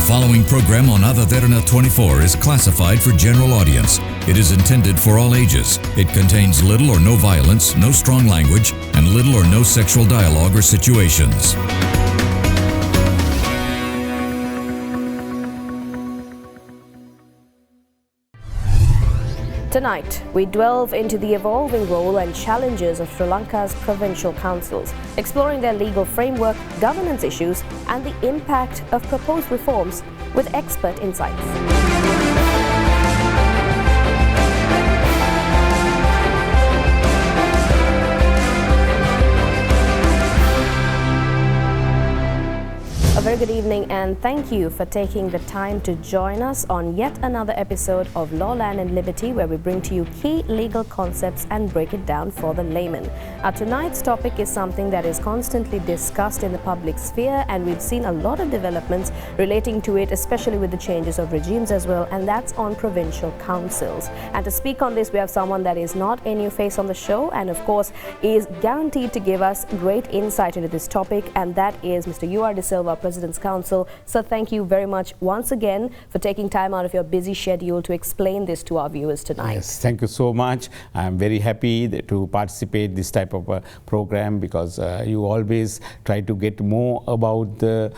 following program on Ada Derana 24 is classified for general audience. It is intended for all ages. It contains little or no violence, no strong language, and little or no sexual dialogue or situations. Tonight, we delve into the evolving role and challenges of Sri Lanka's provincial councils, exploring their legal framework, governance issues, and the impact of proposed reforms with expert insights. A very good evening and thank you for taking the time to join us on yet another episode of Law, Land and Liberty, where we bring to you key legal concepts and break it down for the layman. Tonight's topic is something that is constantly discussed in the public sphere, and we've seen a lot of developments relating to it, especially with the changes of regimes as well, and that's on provincial councils. And to speak on this, we have someone that is not a new face on the show and of course is guaranteed to give us great insight into this topic, and that is Mr. Silva, President's Counsel. So thank you very much once again for taking time out of your busy schedule to explain this to our viewers tonight. Yes, thank you so much. I'm very happy to participate this type of a program because you always try to get more about the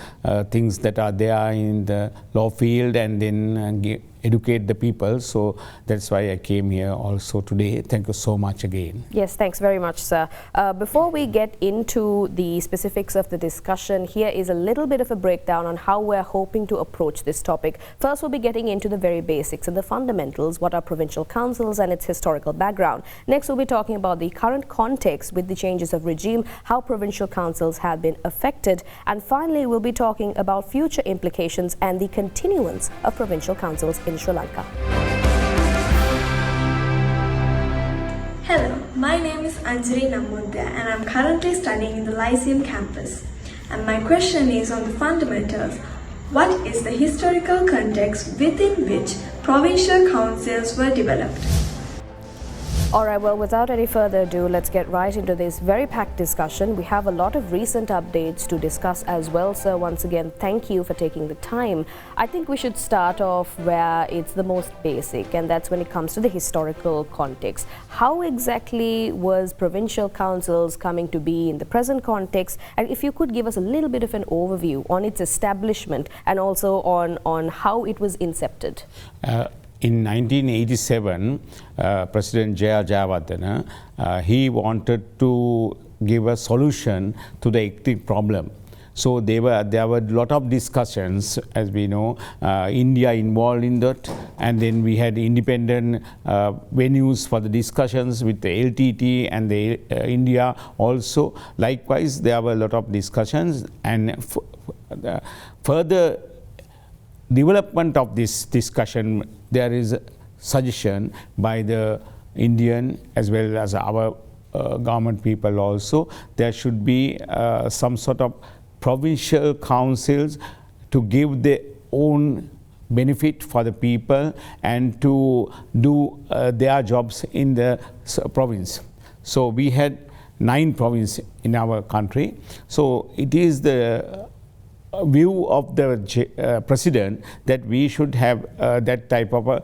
things that are there in the law field and then educate the people. So that's why I came here also today. Thank you so much again. Yes, thanks very much, sir. Before we get into the specifics of the discussion, here is a little bit of a breakdown on how we're hoping to approach this topic. First, we'll be getting into the very basics and the fundamentals, what are provincial councils and its historical background. Next, we'll be talking about the current context with the changes of regime, how provincial councils have been affected, and finally, we'll be talking about future implications and the continuance of provincial councils in Sri Lanka. Hello, my name is Anjali Namundya and I'm currently studying in the Lyceum campus. And my question is on the fundamentals. What is the historical context within which provincial councils were developed? Alright, well, without any further ado, let's get right into this very packed discussion. We have a lot of recent updates to discuss as well, sir. Once again, thank you for taking the time. I think we should start off where it's the most basic, and that's when it comes to the historical context. How exactly was provincial councils coming to be in the present context? And if you could give us a little bit of an overview on its establishment and also on how it was incepted. In 1987, President Jayawardena, he wanted to give a solution to the ethnic problem. So there were a lot of discussions, as we know, India involved in that, and then we had independent venues for the discussions with the LTT and the India also. Likewise, there were a lot of discussions, and further development of this discussion, there is a suggestion by the Indian as well as our government people also, there should be some sort of provincial councils to give their own benefit for the people and to do their jobs in the province. So we had 9 provinces in our country. So it is the view of the president that we should have that type of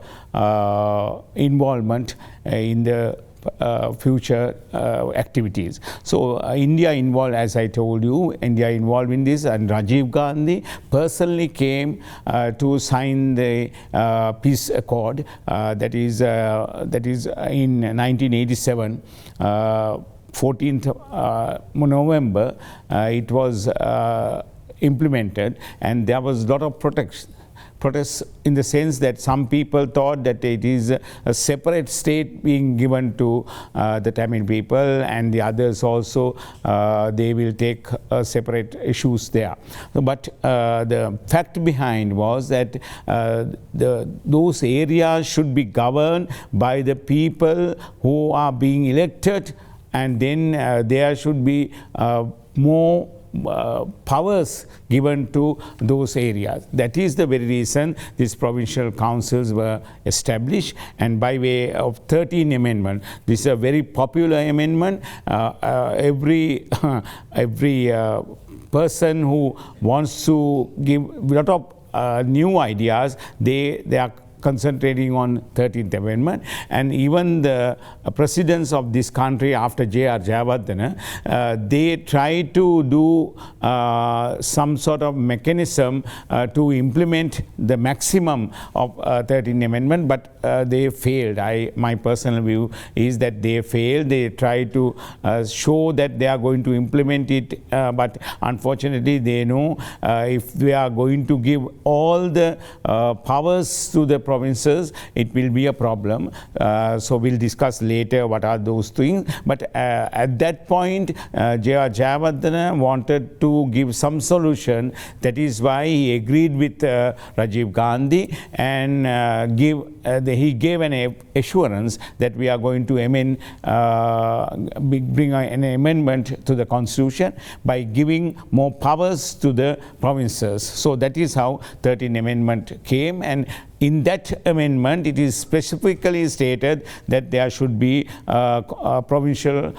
involvement in the future activities. So India involved, as I told you, India involved in this, and Rajiv Gandhi personally came to sign the peace accord that is in 1987. 14th November it was implemented, and there was a lot of protests in the sense that some people thought that it is a separate state being given to the Tamil people, and the others also they will take separate issues there. But the fact behind was that those areas should be governed by the people who are being elected, and then there should be more powers given to those areas. That is the very reason these provincial councils were established, and by way of 13th amendment, this is a very popular amendment. Every person who wants to give a lot of new ideas. They are concentrating on 13th Amendment, and even the presidents of this country after J.R. Jayawardena, they try to do some sort of mechanism to implement the maximum of 13th Amendment, but they failed. My personal view is that they failed. They try to show that they are going to implement it, but unfortunately they know if we are going to give all the powers to the provinces, it will be a problem. So we'll discuss later what are those things. But at that point, J.R. Jayawardena wanted to give some solution. That is why he agreed with Rajiv Gandhi and he gave an assurance that we are going to bring an amendment to the constitution by giving more powers to the provinces. So that is how 13th Amendment came, and in that amendment, it is specifically stated that there should be provincial,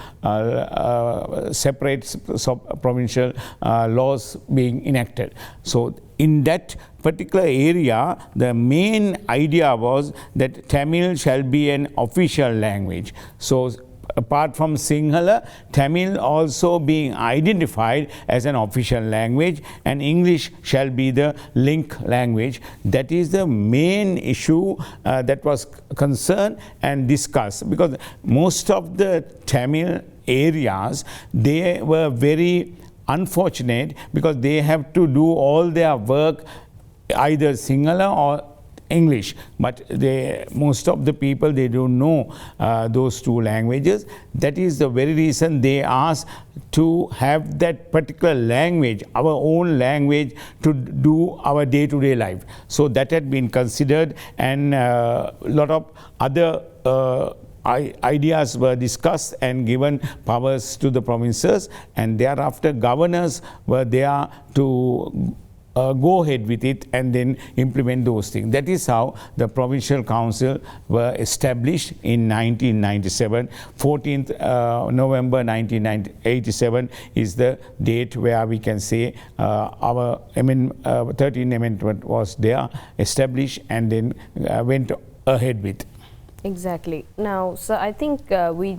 separate provincial laws being enacted. So in that particular area, the main idea was that Tamil shall be an official language. So apart from Sinhala, Tamil also being identified as an official language, and English shall be the link language. That is the main issue that was concerned and discussed, because most of the Tamil areas, they were very unfortunate because they have to do all their work either Sinhala or English, but most of the people, they don't know those two languages. That is the very reason they asked to have that particular language, our own language, to do our day-to-day life. So that had been considered, and a lot of other ideas were discussed and given powers to the provinces, and thereafter governors were there to go ahead with it and then implement those things. That is how the Provincial Council were established in 1997. 14th November 1987 is the date where we can say our 13th Amendment was there, established, and then went ahead with. Exactly. Now, so I think we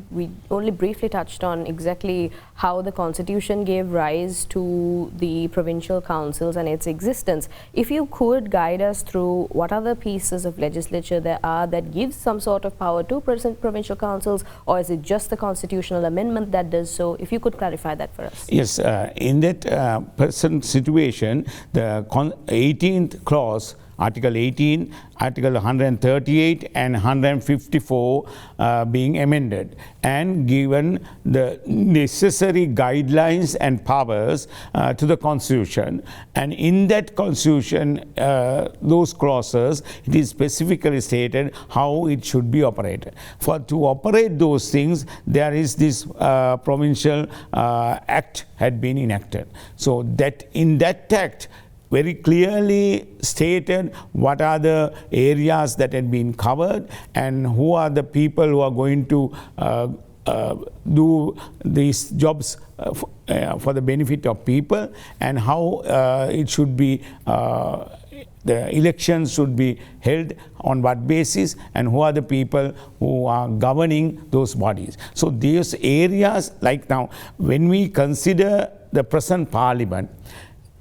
only briefly touched on exactly how the Constitution gave rise to the provincial councils and its existence. If you could guide us through what other pieces of legislature there are that gives some sort of power to provincial councils, or is it just the constitutional amendment that does so? If you could clarify that for us. Yes, in that present situation, the 18th clause, Article 18, Article 138 and 154 being amended and given the necessary guidelines and powers to the Constitution. And in that Constitution, those clauses, it is specifically stated how it should be operated. To operate those things, there is this Provincial Act had been enacted. So that in that act, very clearly stated what are the areas that had been covered and who are the people who are going to do these jobs for the benefit of people, and how it should be, the elections should be held on what basis, and who are the people who are governing those bodies. So these areas, like now, when we consider the present parliament,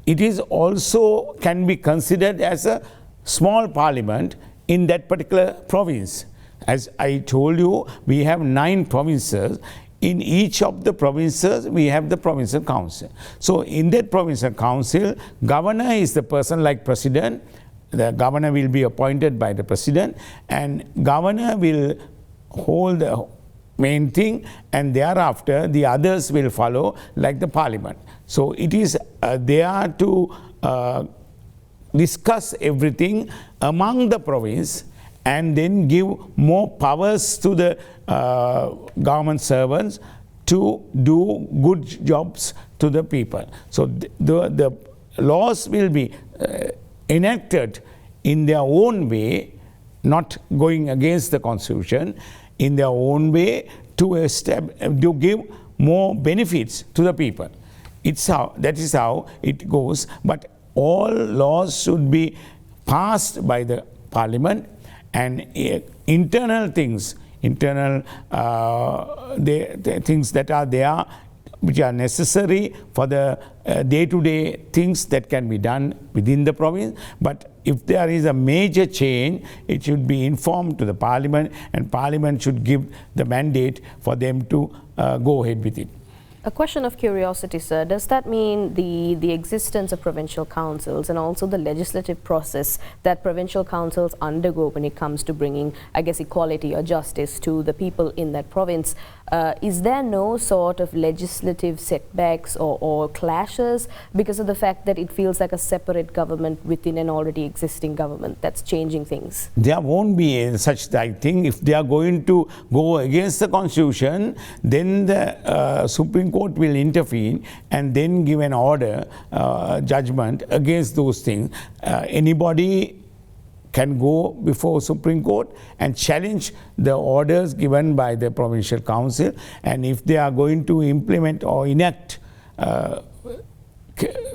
it is also can be considered as a small parliament in that particular province. As I told you, we have 9 provinces. In each of the provinces, we have the Provincial Council. So in that Provincial Council, governor is the person like president. The governor will be appointed by the president, and governor will hold the main thing, and thereafter the others will follow like the parliament. So it is there to discuss everything among the province and then give more powers to the government servants to do good jobs to the people. So the laws will be enacted in their own way, not going against the Constitution, in their own way to give more benefits to the people. That is how it goes. But all laws should be passed by the parliament, and internal things, the things that are there, which are necessary for the day-to-day things that can be done within the province. But if there is a major change, it should be informed to the parliament, and parliament should give the mandate for them to go ahead with it. A question of curiosity, sir. Does that mean the existence of provincial councils and also the legislative process that provincial councils undergo when it comes to bringing, I guess, equality or justice to the people in that province, is there no sort of legislative setbacks or clashes because of the fact that it feels like a separate government within an already existing government that's changing things? There won't be such thing. If they are going to go against the constitution, then the Supreme Court will intervene and then give an order, judgment against those things. Anybody can go before Supreme Court and challenge the orders given by the Provincial Council, and if they are going to implement or enact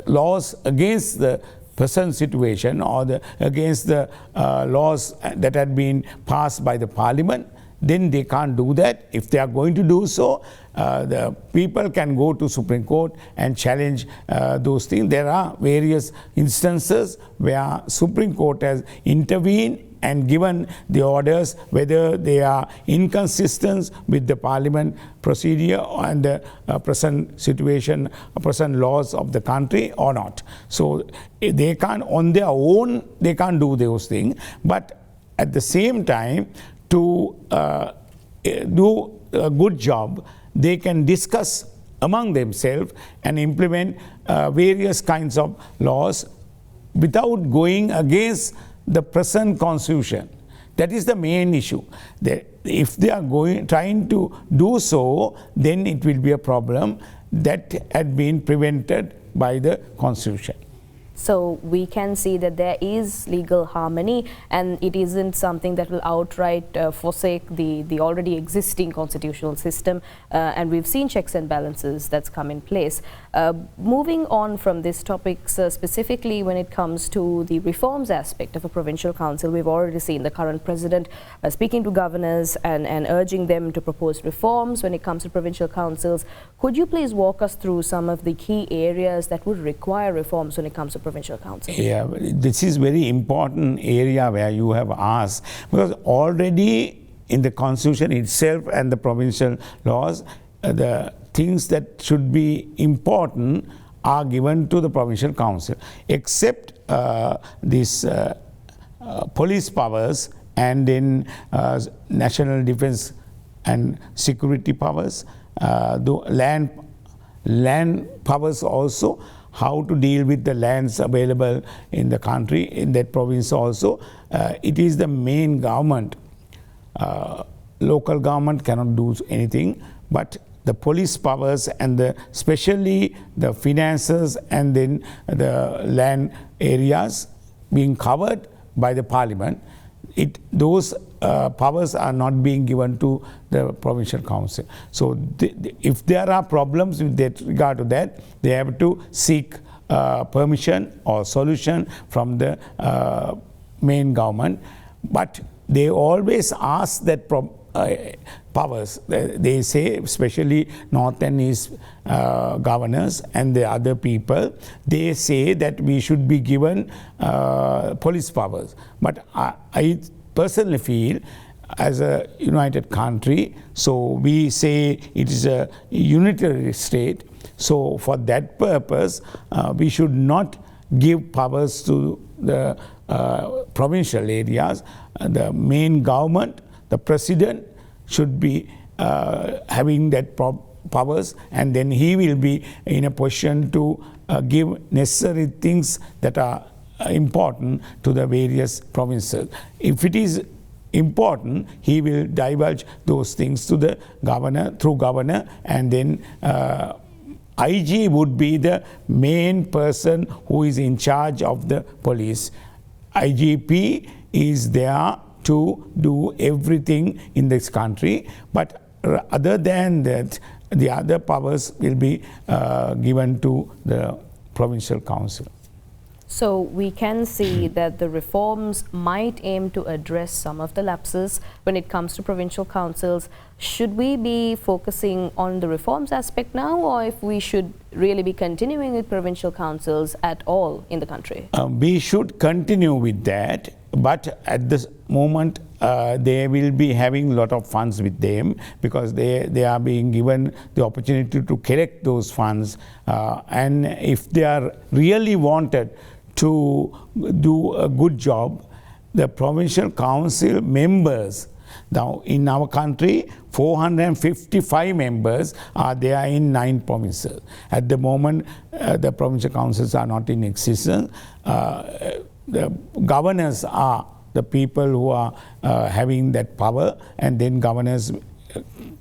laws against the present situation or against the laws that had been passed by the parliament, then they can't do that. If they are going to do so, the people can go to Supreme Court and challenge those things. There are various instances where Supreme Court has intervened and given the orders, whether they are inconsistent with the parliament procedure and the present situation, present laws of the country or not. So they can't, on their own, they can't do those things. But at the same time, to do a good job, they can discuss among themselves and implement various kinds of laws without going against the present constitution. That is the main issue. If they are trying to do so, then it will be a problem that had been prevented by the constitution. So we can see that there is legal harmony, and it isn't something that will outright forsake the already existing constitutional system, and we've seen checks and balances that's come in place. Moving on from this topic, specifically when it comes to the reforms aspect of a provincial council, we've already seen the current president speaking to governors and urging them to propose reforms when it comes to provincial councils. Could you please walk us through some of the key areas that would require reforms when it comes to provincial council? Yeah, this is very important area where you have asked, because already in the constitution itself and the provincial laws, the things that should be important are given to the provincial council, except these police powers and then national defense and security powers, the land powers also, how to deal with the lands available in the country, in that province also. It is the main government. Local government cannot do anything, but the police powers and especially the finances and then the land areas being covered by the parliament, those powers are not being given to the provincial council. So if there are problems with that regard to that, they have to seek permission or solution from the main government. But they always ask that powers. They say, especially North and East governors and the other people, they say that we should be given police powers. But I personally feel, as a united country, so we say it is a unitary state. So for that purpose, we should not give powers to the provincial areas. The main government, the president, should be having that powers, and then he will be in a position to give necessary things that are important to the various provinces. If it is important, he will divulge those things to the governor, through governor, and then IG would be the main person who is in charge of the police. IGP is there to do everything in this country, but other than that, the other powers will be given to the provincial council. So we can see that the reforms might aim to address some of the lapses when it comes to provincial councils. Should we be focusing on the reforms aspect now, or if we should really be continuing with provincial councils at all in the country? We should continue with that, but at this moment they will be having a lot of funds with them because they are being given the opportunity to collect those funds, and if they are really wanted to do a good job, the provincial council members, now in our country 455 members are there in 9 provinces. At the moment the provincial councils are not in existence. The governors are the people who are having that power, and then governors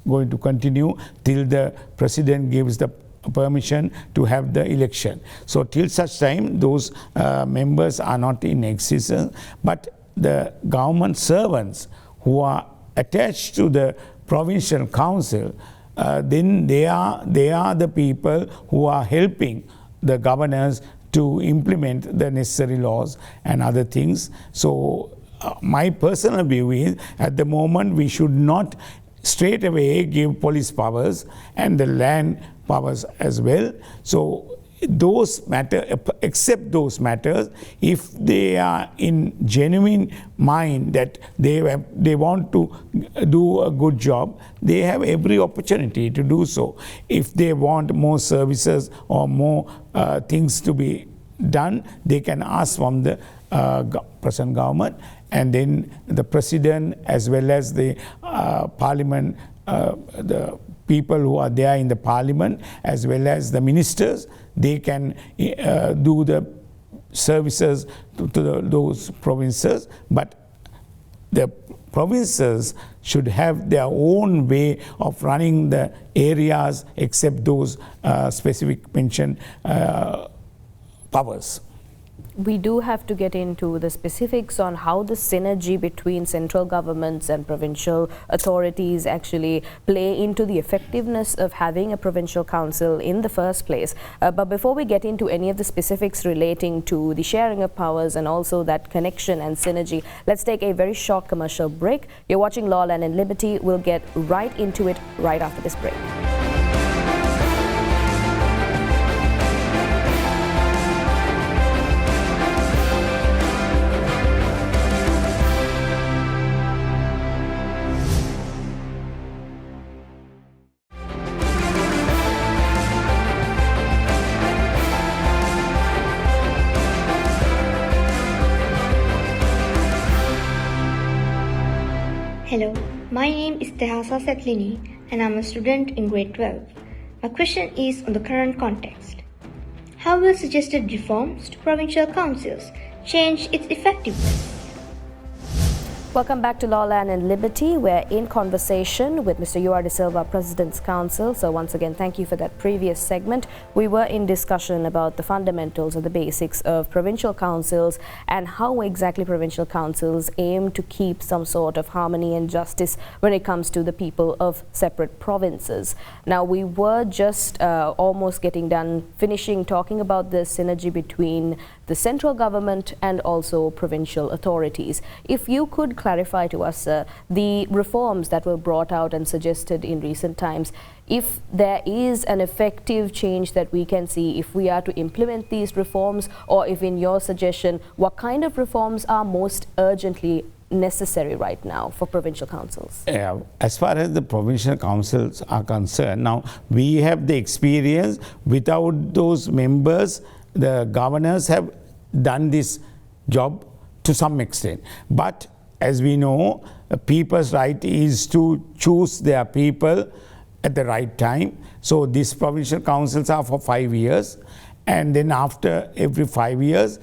going to continue till the president gives the permission to have the election. So till such time those members are not in existence, but the government servants who are attached to the provincial council, then they are the people who are helping the governors to implement the necessary laws and other things. So my personal view is at the moment we should not straight away give police powers and the land powers as well. So those matter, except those matters, if they are in genuine mind that they want to do a good job, they have every opportunity to do so. If they want more services or more things to be done, they can ask from the present government, and then the president as well as the parliament, the people who are there in the parliament as well as the ministers, they can do the services to those provinces, but the provinces should have their own way of running the areas except those specific mentioned powers. We do have to get into the specifics on how the synergy between central governments and provincial authorities actually play into the effectiveness of having a provincial council in the first place. But before we get into any of the specifics relating to the sharing of powers and also that connection and synergy, let's take a very short commercial break. You're watching Law, Land and Liberty. We'll get right into it right after this break. Hello, my name is Tehasa Setlini and I'm a student in grade 12. My question is on the current context. How will suggested reforms to provincial councils change its effectiveness? Welcome back to Law, Land and Liberty. We're in conversation with Mr. U.R. Silva, President's Counsel. So once again, thank you for that previous segment. We were in discussion about the fundamentals or the basics of provincial councils and how exactly provincial councils aim to keep some sort of harmony and justice when it comes to the people of separate provinces. Now, we were just almost getting done finishing talking about the synergy between the central government and also provincial authorities. If you could clarify to us the reforms that were brought out and suggested in recent times, if there is an effective change that we can see if we are to implement these reforms, or if in your suggestion, what kind of reforms are most urgently necessary right now for provincial councils? As far as the provincial councils are concerned, now we have the experience. Without those members, the governors have done this job to some extent. But as we know, the people's right is to choose their people at the right time. So these provincial councils are for 5 years, and then after every 5 years,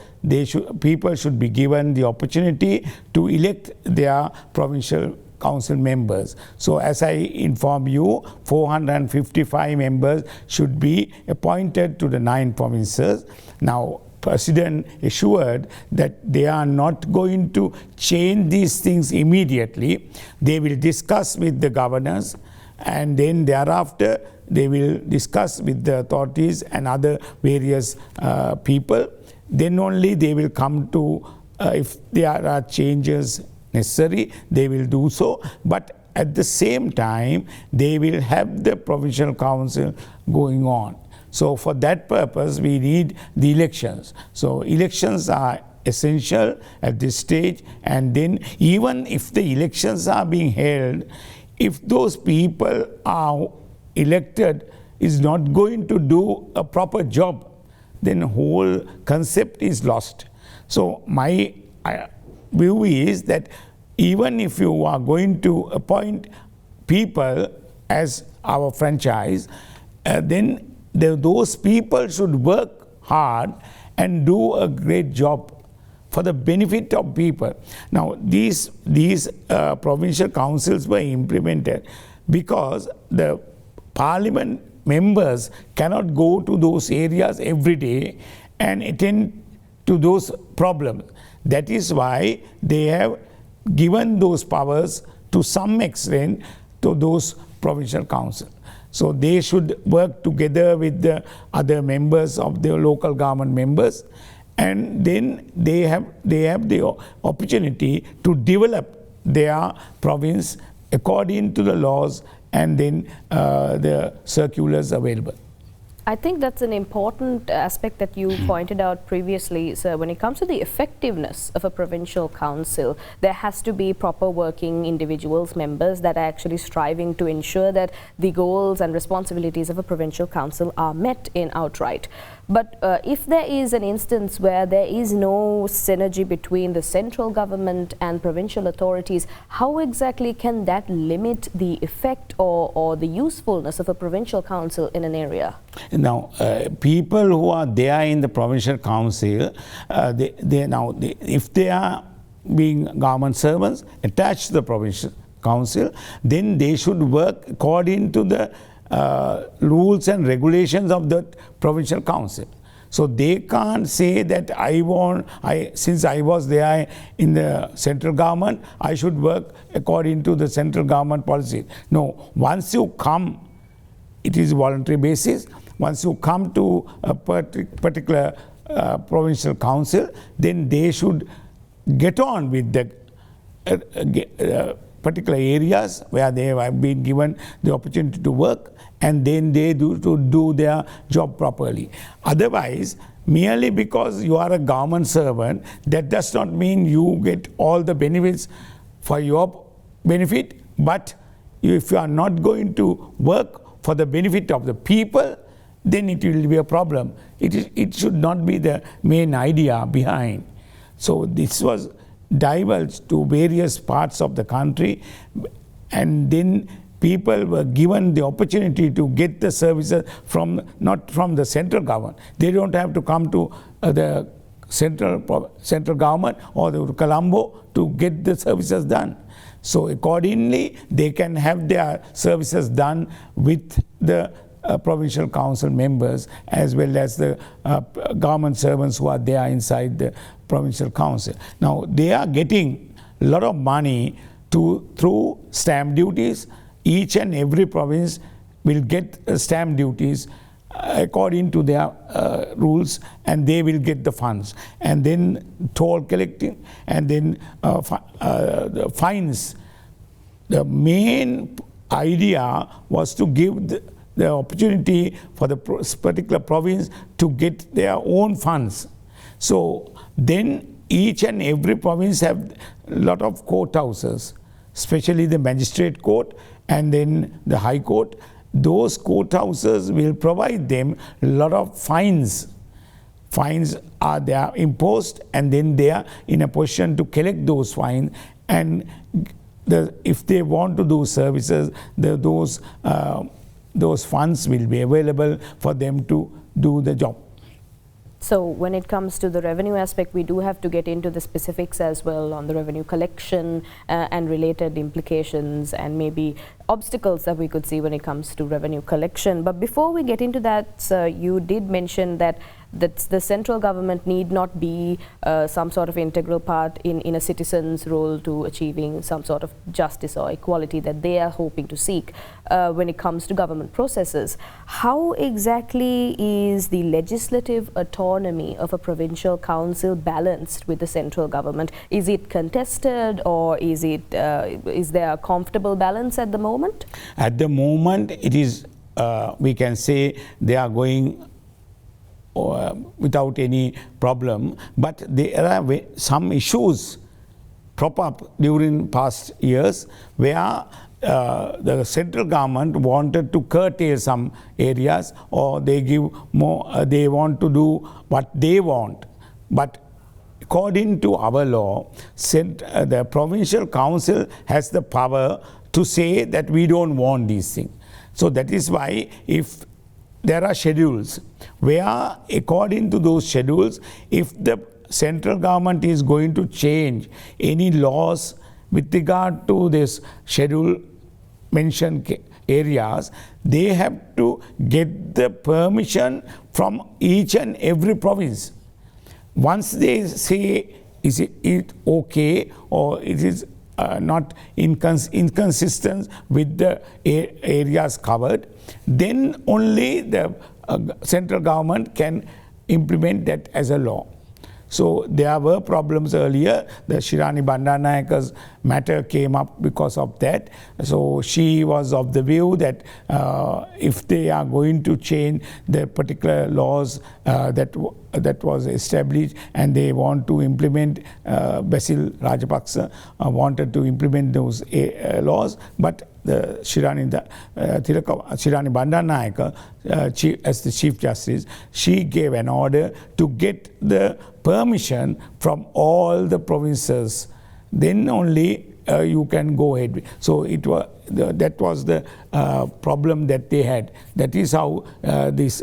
people should be given the opportunity to elect their provincial council members. So as I inform you, 455 members should be appointed to the 9 provinces. Now, President assured that they are not going to change these things immediately. They will discuss with the governors, and then thereafter they will discuss with the authorities and other various people. then only they will come to, if there are changes necessary, they will do so. But at the same time, they will have the provincial council going on. So for that purpose, we need the elections. So elections are essential at this stage, and then even if the elections are being held, if those people are elected is not going to do a proper job, then whole concept is lost. So my view is that even if you are going to appoint people as our franchise, then those people should work hard and do a great job for the benefit of people. Now, these provincial councils were implemented because the parliament members cannot go to those areas every day and attend to those problems. That is why they have given those powers to some extent to those provincial councils. So they should work together with the other members of the local government members, and then they have the opportunity to develop their province according to the laws and then the circulars available. I think that's an important aspect that you pointed out previously, sir. When it comes to the effectiveness of a provincial council, there has to be proper working individuals, members that are actually striving to ensure that the goals and responsibilities of a provincial council are met in outright. But if there is an instance where there is no synergy between the central government and provincial authorities, how exactly can that limit the effect or the usefulness of a provincial council in an area? Now, people who are there in the provincial council, if they are being government servants attached to the provincial council, then they should work according to the rules and regulations of the provincial council. So they can't say that since I was there in the central government, I should work according to the central government policy. No, once you come, it is voluntary basis. Once you come to a particular provincial council, then they should get on with the particular areas where they have been given the opportunity to work, and then they do their job properly. Otherwise, merely because you are a government servant, that does not mean you get all the benefits for your benefit. But if you are not going to work for the benefit of the people, then it will be a problem. It should not be the main idea behind. So this was divulged to various parts of the country, and then people were given the opportunity to get the services not from the central government. They don't have to come to the central government or the Colombo to get the services done. So accordingly, they can have their services done with the provincial council members as well as the government servants who are there inside the provincial council. Now, they are getting a lot of money through stamp duties. Each and every province will get stamp duties according to their rules, and they will get the funds. And then toll collecting, and then the fines. The main idea was to give the opportunity for the particular province to get their own funds. So then each and every province have a lot of courthouses, especially the magistrate court and then the high court. Those courthouses will provide them a lot of fines. Fines are there imposed, and then they are in a position to collect those fines, and if they want to do services, those funds will be available for them to do the job. So when it comes to the revenue aspect, we do have to get into the specifics as well on the revenue collection and related implications and maybe obstacles that we could see when it comes to revenue collection. But before we get into that, sir, you did mention that that the central government need not be some sort of integral part in a citizen's role to achieving some sort of justice or equality that they are hoping to seek when it comes to government processes. How exactly is the legislative autonomy of a provincial council balanced with the central government? Is it contested, or is there a comfortable balance at the moment? At the moment, it is, we can say they are going without any problem, but there are some issues crop up during past years where the central government wanted to curtail some areas, or they give more, they want to do what they want. But according to our law, the provincial council has the power to say that we don't want these things. So that is why if there are schedules where, according to those schedules, if the central government is going to change any laws with regard to this schedule mentioned areas, they have to get the permission from each and every province. Once they say, is it okay, or it is not inconsistent with the areas covered, then only the central government can implement that as a law. So there were problems earlier. The Shirani Bandanayaka's matter came up because of that. So she was of the view that if they are going to change the particular laws that was established, and they want to implement, Basil Rajapaksa wanted to implement those laws, but the Shirani Bandanayaka, as the Chief Justice, she gave an order to get the permission from all the provinces. Then only you can go ahead. So it was that was the problem that they had. That is how this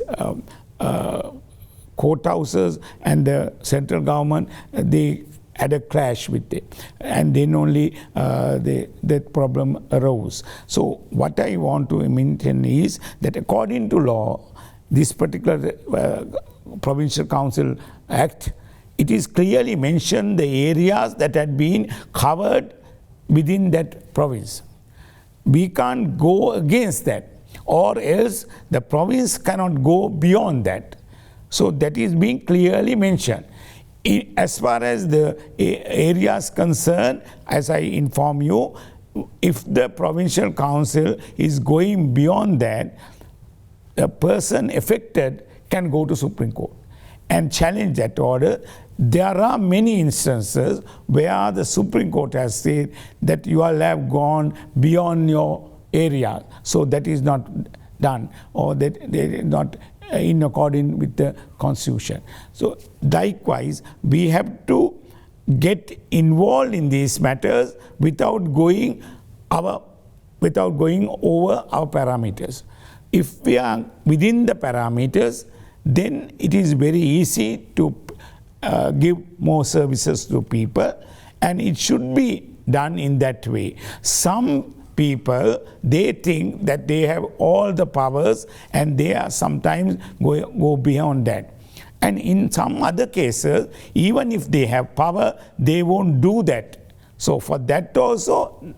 courthouses and the central government, they had a clash with it, and then only that problem arose. So what I want to mention is that according to law, this particular Provincial Council Act, it is clearly mentioned the areas that had been covered within that province. We can't go against that, or else the province cannot go beyond that. So that is being clearly mentioned. As far as the areas concerned, as I inform you, if the Provincial Council is going beyond that, a person affected can go to Supreme Court and challenge that order. There are many instances where the Supreme Court has said that you all have gone beyond your area, so that is not done, or that they are not in accordance with the Constitution. So likewise, we have to get involved in these matters without going over our parameters. If we are within the parameters, then it is very easy to give more services to people, and it should be done in that way. Some people, they think that they have all the powers, and they are sometimes go beyond that. And in some other cases, even if they have power, they won't do that. So for that also,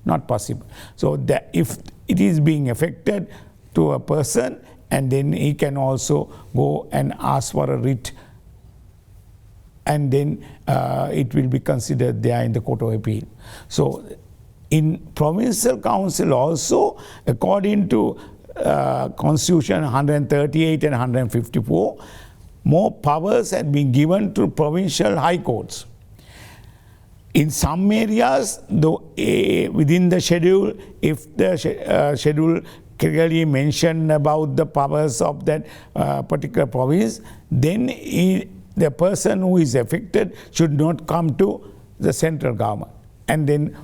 not possible. So that if it is being affected to a person, and then he can also go and ask for a writ, and then it will be considered there in the Court of Appeal. So in Provincial Council also, according to Constitution 138 and 154, more powers have been given to provincial high courts. In some areas, though, within the schedule, if the schedule clearly mentioned about the powers of that particular province, then the person who is affected should not come to the central government and then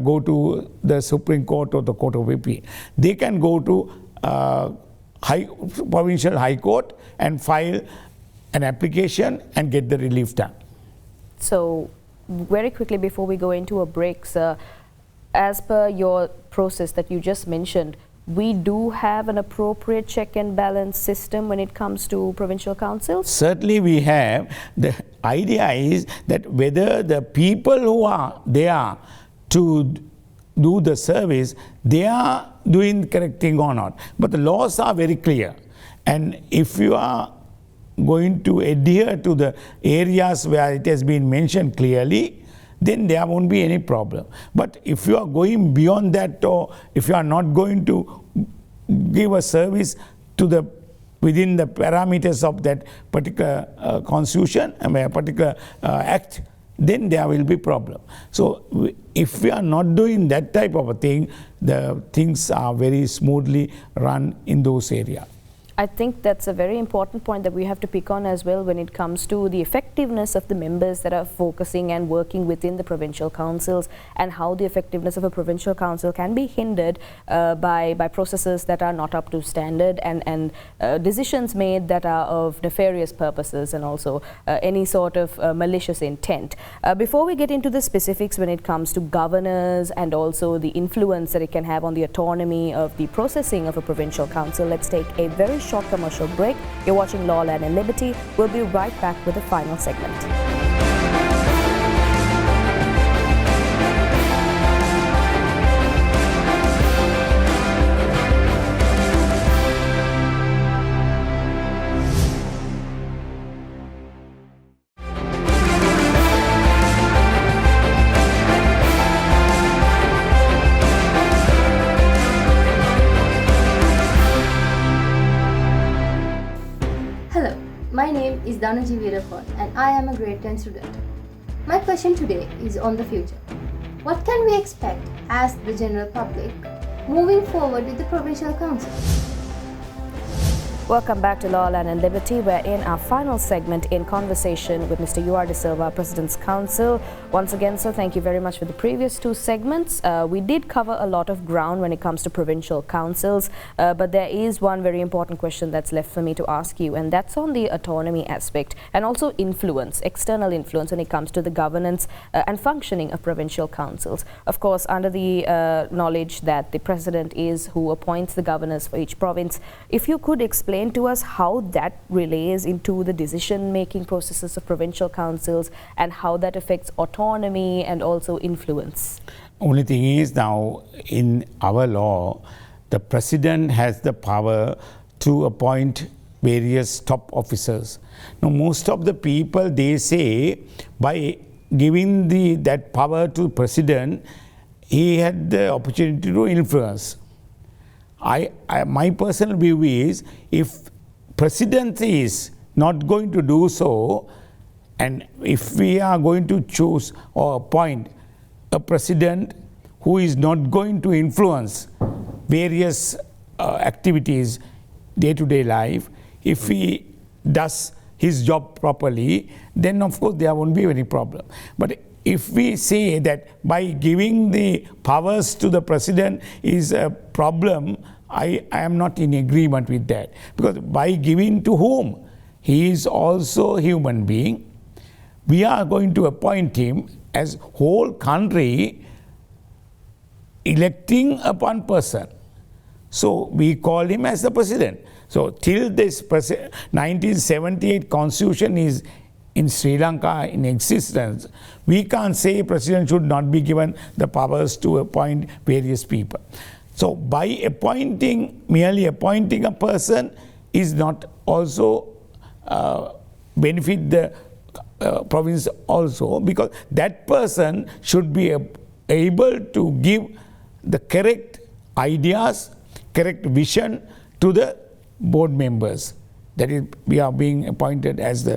go to the Supreme Court or the Court of Appeal. They can go to Provincial High Court and file an application and get the relief done. So very quickly before we go into a break, sir, as per your process that you just mentioned, we do have an appropriate check and balance system when it comes to provincial councils? Certainly we have. The idea is that whether the people who are there to do the service, they are doing the correct thing or not. But the laws are very clear. And if you are going to adhere to the areas where it has been mentioned clearly, then there won't be any problem. But if you are going beyond that, or if you are not going to give a service to the within the parameters of that particular constitution, a particular act, then there will be problem. So if we are not doing that type of a thing, the things are very smoothly run in those areas. I think that's a very important point that we have to pick on as well when it comes to the effectiveness of the members that are focusing and working within the provincial councils, and how the effectiveness of a provincial council can be hindered by processes that are not up to standard, and decisions made that are of nefarious purposes, and also any sort of malicious intent. Before we get into the specifics when it comes to governors and also the influence that it can have on the autonomy of the processing of a provincial council, let's take a very short commercial break. You're watching Law, Land and Liberty. We'll be right back with the final segment. My name is Dhanuji Veerappan and I am a grade 10 student. My question today is on the future. What can we expect as the general public moving forward with the provincial council? Welcome back to Law, Land and Liberty. We're in our final segment in conversation with Mr. U.R. Silva, President's Counsel. Once again, sir, thank you very much for the previous two segments. We did cover a lot of ground when it comes to provincial councils, but there is one very important question that's left for me to ask you, and that's on the autonomy aspect and also influence, external influence when it comes to the governance and functioning of provincial councils. Of course, under the knowledge that the President is who appoints the governors for each province, if you could explain to us how that relays into the decision-making processes of provincial councils and how that affects autonomy and also influence. Only thing is, now in our law, the President has the power to appoint various top officers. Now most of the people, they say by giving that power to President, he had the opportunity to influence. My personal view is, if President is not going to do so, and if we are going to choose or appoint a President who is not going to influence various activities, day-to-day life, if he does his job properly, then of course there won't be any problem. But if we say that by giving the powers to the President is a problem, I am not in agreement with that. Because by giving to whom? He is also a human being. We are going to appoint him as whole country electing upon person. So we call him as the President. So till this 1978 Constitution is in Sri Lanka in existence, we can't say President should not be given the powers to appoint various people. So by merely appointing a person is not also benefit the province also, because that person should be able to give the correct ideas, correct vision to the board members. That is, we are being appointed as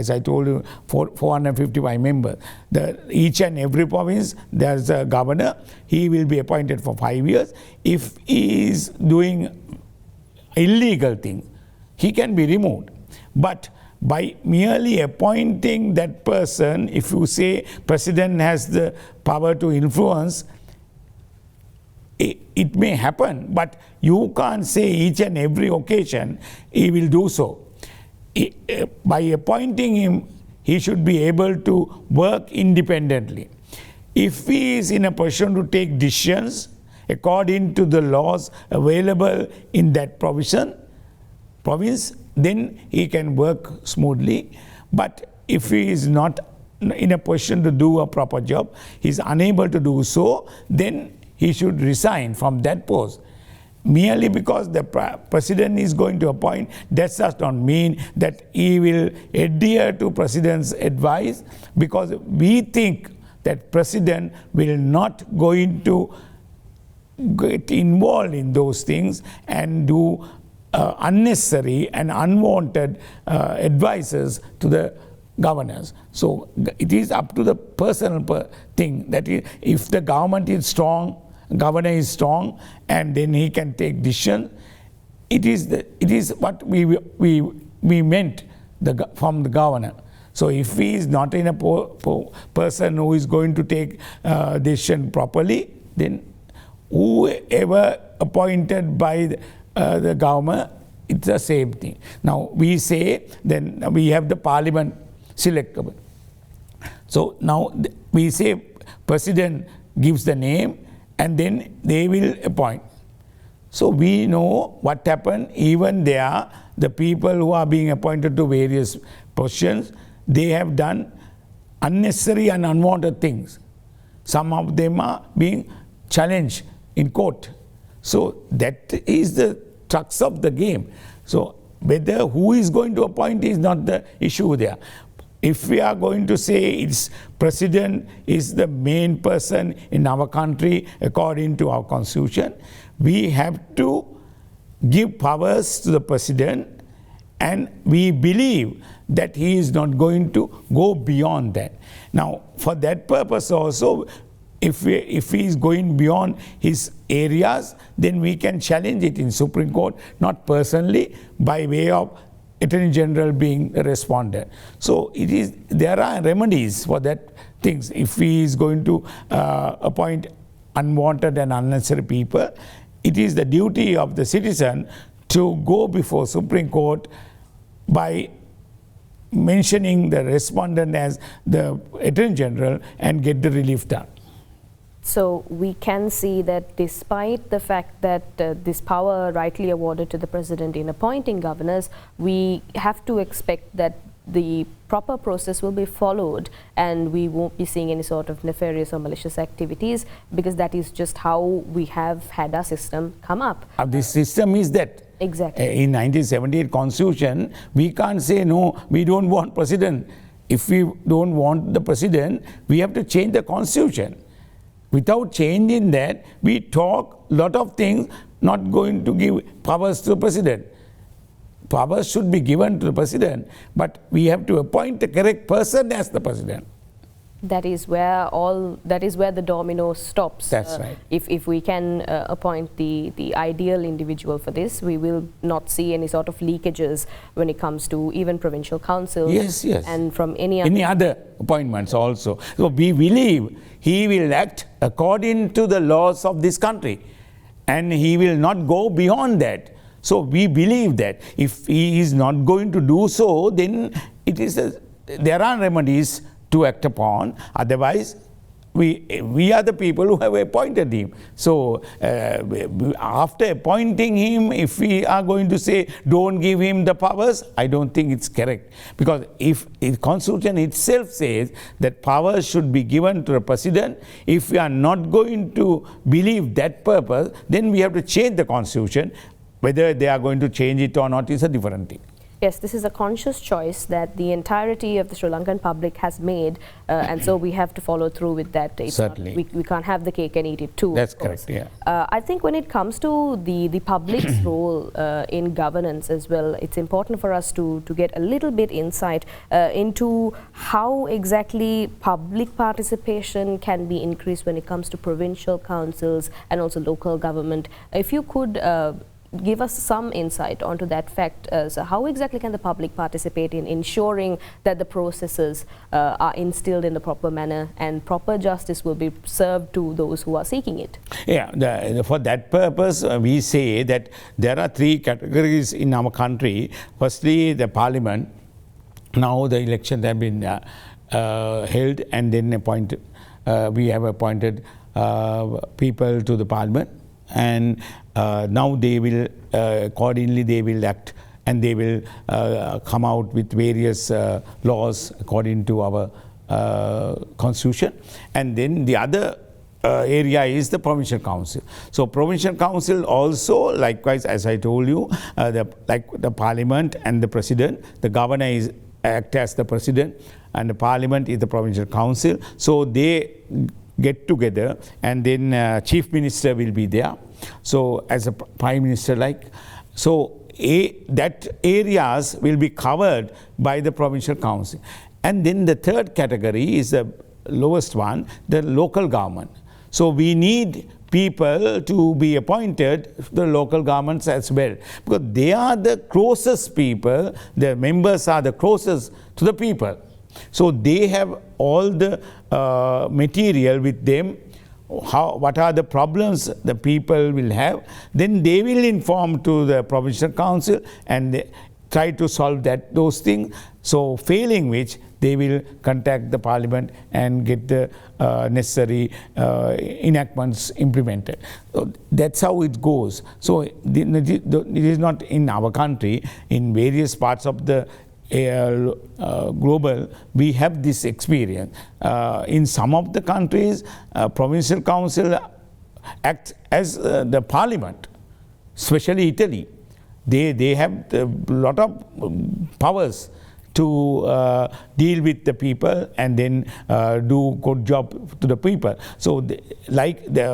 I told you, 455 members. Each and every province, there's a governor. He will be appointed for 5 years. If he is doing illegal thing, he can be removed. But by merely appointing that person, if you say President has the power to influence, it may happen, but you can't say each and every occasion he will do so. By appointing him, he should be able to work independently. If he is in a position to take decisions according to the laws available in that province, then he can work smoothly. But if he is not in a position to do a proper job, he is unable to do so, then he should resign from that post. Merely because the president is going to appoint, that does not mean that he will adhere to president's advice, because we think that president will not going to get involved in those things and do unnecessary and unwanted advices to the governors. So it is up to the personal thing that if the government is strong, governor is strong, and then he can take decision. It is what we meant from the governor. So if he is not in a person who is going to take decision properly, then whoever appointed by the government, it's the same thing. Now we say, then we have the parliament selectable. So now we say president gives the name, and then they will appoint. So we know what happened. Even there, the people who are being appointed to various positions, they have done unnecessary and unwanted things. Some of them are being challenged in court. So that is the crux of the game. So whether who is going to appoint is not the issue there. If we are going to say it's president is the main person in our country according to our constitution, we have to give powers to the president, and we believe that he is not going to go beyond that. Now, for that purpose also, if he is going beyond his areas, then we can challenge it in Supreme Court, not personally, by way of Attorney General being a respondent. So there are remedies for that things. If he is going to appoint unwanted and unnecessary people, it is the duty of the citizen to go before Supreme Court by mentioning the respondent as the Attorney General and get the relief done. So we can see that despite the fact that this power rightly awarded to the president in appointing governors, we have to expect that the proper process will be followed and we won't be seeing any sort of nefarious or malicious activities, because that is just how we have had our system come up. This system is that. Exactly. In 1978 Constitution, we can't say, no, we don't want president. If we don't want the president, we have to change the Constitution. Without changing that, we talk a lot of things, not going to give powers to the president. Powers should be given to the president, but we have to appoint the correct person as the president. That is where the domino stops. That's right. If we can appoint the ideal individual for this, we will not see any sort of leakages when it comes to even provincial councils. Yes, yes. And from any other appointments also. So we believe he will act according to the laws of this country, and he will not go beyond that. So we believe that if he is not going to do so, then there are remedies to act upon. Otherwise, we are the people who have appointed him. So after appointing him, if we are going to say don't give him the powers, I don't think it's correct. Because if the Constitution itself says that powers should be given to the president, if we are not going to believe that purpose, then we have to change the Constitution. Whether they are going to change it or not is a different thing. Yes, this is a conscious choice that the entirety of the Sri Lankan public has made, and so we have to follow through with that. Certainly. We can't have the cake and eat it too. That's correct, yeah. I think when it comes to the public's role in governance as well, it's important for us to get a little bit insight into how exactly public participation can be increased when it comes to provincial councils and also local government. If you could give us some insight onto that fact. So how exactly can the public participate in ensuring that the processes are instilled in the proper manner and proper justice will be served to those who are seeking it? Yeah, for that purpose, we say that there are three categories in our country. Firstly, the parliament. Now the elections have been held, and then we have appointed people to the parliament. and now they will, accordingly they will act, and they will come out with various laws according to our constitution. And then the other area is the Provincial Council. So Provincial Council also, likewise, as I told you, like the Parliament and the President, the Governor is act as the President, and the Parliament is the Provincial Council. So they get together, and then Chief Minister will be there. So as a Prime Minister like, so that areas will be covered by the Provincial Council. And then the third category is the lowest one, the local government. So we need people to be appointed to the local governments as well, because they are the closest people, the members are the closest to the people. So they have all the material with them, what are the problems the people will have, then they will inform to the Provincial Council and they try to solve those things. So failing which, they will contact the Parliament and get the necessary enactments implemented. So that's how it goes. So it is not in our country, in various parts of the global, we have this experience. In some of the countries, Provincial Council acts as the Parliament, especially Italy. They have a lot of powers to deal with the people and then do good job to the people. So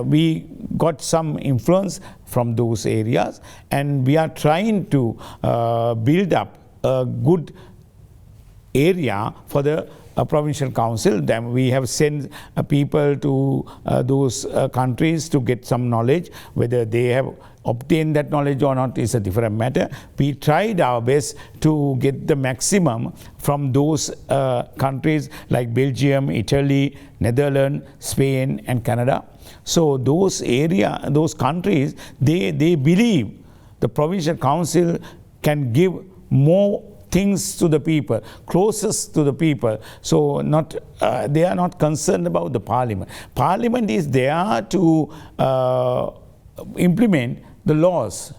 we got some influence from those areas, and we are trying to build up a good area for the Provincial Council. Then we have sent people to those countries to get some knowledge. Whether they have obtained that knowledge or not is a different matter. We tried our best to get the maximum from those countries like Belgium, Italy, Netherlands, Spain and Canada. So those countries, they believe the Provincial Council can give more things to the people, closest to the people. So they are not concerned about the Parliament. Parliament is there to implement the laws.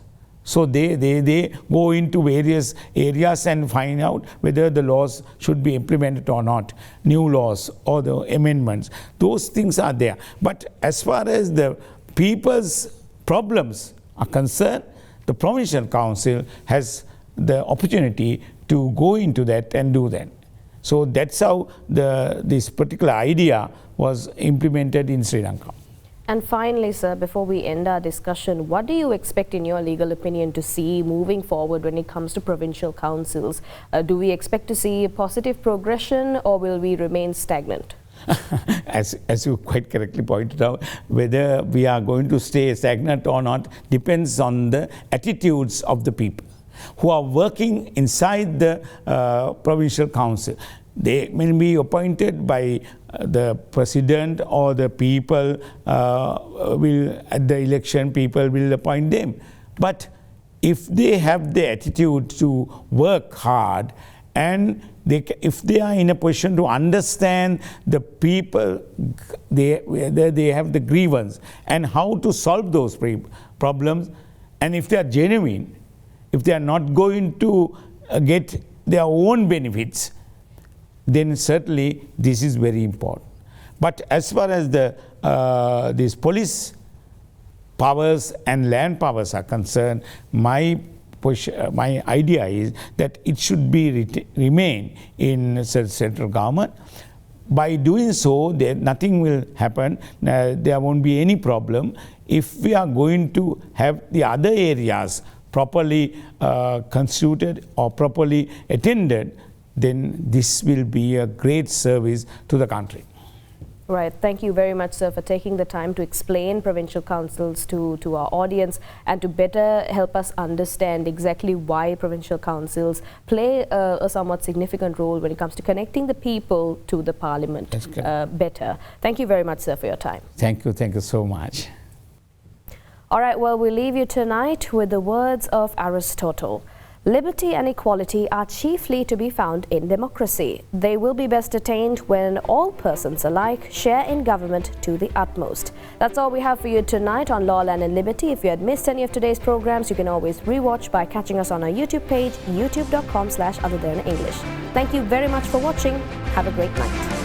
So they go into various areas and find out whether the laws should be implemented or not, new laws or the amendments. Those things are there. But as far as the people's problems are concerned, the Provincial Council has the opportunity to go into that and do that. So that's how this particular idea was implemented in Sri Lanka. And finally, sir, before we end our discussion, what do you expect, in your legal opinion, to see moving forward when it comes to provincial councils? Do we expect to see a positive progression, or will we remain stagnant? As you quite correctly pointed out, whether we are going to stay stagnant or not depends on the attitudes of the people who are working inside the Provincial Council. They may be appointed by the President, or the people at the election, people will appoint them. But if they have the attitude to work hard, and if they are in a position to understand the people, they have the grievance and how to solve those problems, and if they are genuine, if they are not going to get their own benefits, then certainly this is very important. But as far as these police powers and land powers are concerned, my idea is that it should remain in central government. By doing so, nothing will happen. There won't be any problem. If we are going to have the other areas properly constituted or properly attended, then this will be a great service to the country. Right. Thank you very much, sir, for taking the time to explain provincial councils to our audience and to better help us understand exactly why provincial councils play a somewhat significant role when it comes to connecting the people to the Parliament better. Thank you very much, sir, for your time. Thank you so much. All right, well, we leave you tonight with the words of Aristotle. Liberty and equality are chiefly to be found in democracy. They will be best attained when all persons alike share in government to the utmost. That's all we have for you tonight on Law, Land and Liberty. If you had missed any of today's programs, you can always rewatch by catching us on our YouTube page, youtube.com/otherthanenglish. Thank you very much for watching. Have a great night.